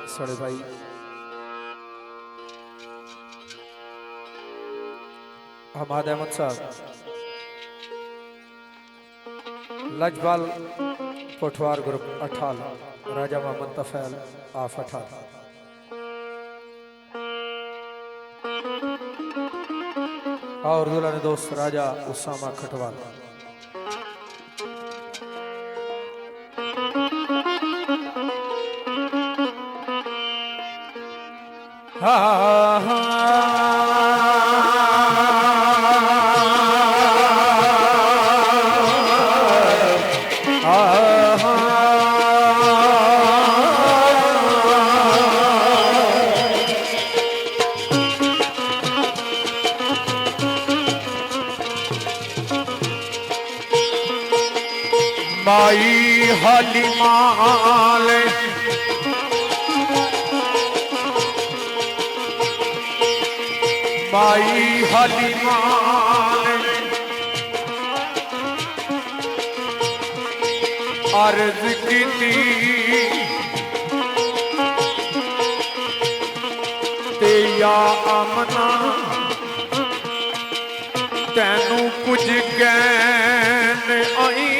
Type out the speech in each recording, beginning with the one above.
साढ़े भाई हमाद अहमद साहब, लजपाल कोठवार group अठाल, Raja Mohammad Tufail of अठाल, और दुल्हन दोस्त राजा उसामा खटवाल। हा हा माई हलीमाल माई हलीमाल अर्ज की ते या आमना तैनू कुछ कहन आई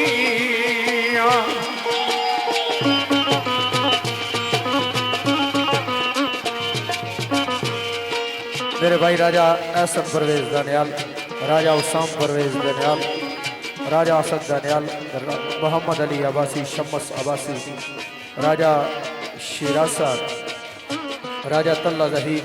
मेरे भाई राजा एहसन परवेज दानियाल, राजा उसाम परवेज दानियाल, राजा असद दानियाल, मोहम्मद अली अब्बासी, शम्स अब्बासी, राजा शिरासा, राजा तल्ला जहीर,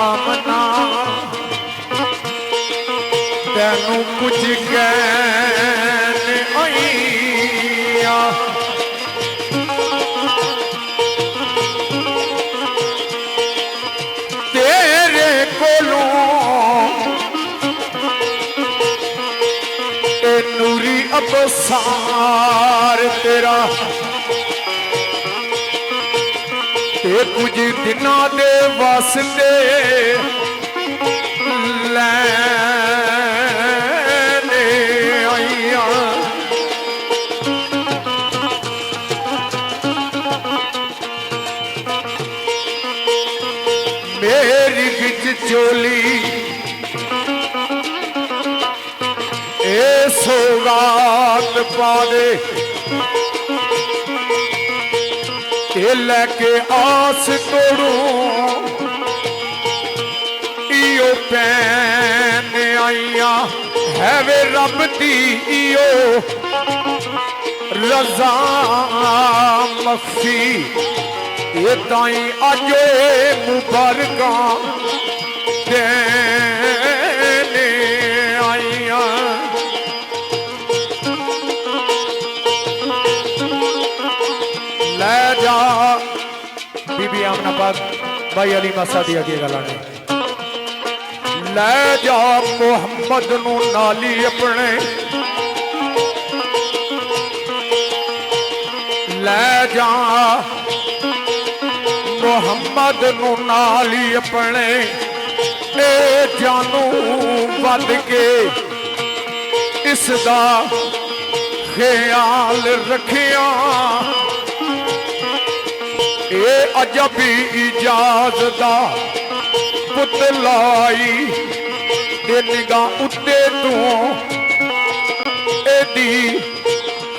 आमना तैनू कुछ कहन आईया तेरे कोलों नूरी अबसार तेरा ते कुछ दिना दे वास्ते लैने आईया मेरी बिच चोली ए सौगात पा दे लैके आस तोड़ू इो पैन आईया है वे रब दी इो रजा मखफी ये ताई अज मुबारका देने आईया ले जा बीबी आमना पाक भाई अली मासा दी अगे गल ले जा मुहम्मद नू नाली अपने ले जा मुहम्मद नू नाली अपने ए जानू बद के इसदा ख्याल रखिया ये अजबी इजाजदा पुतलाई ते निगाह उत्ते तू एदी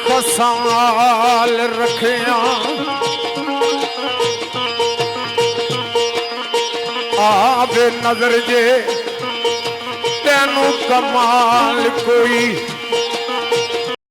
खसाल रखिया आवे नजर जे तैनू कमाल कोई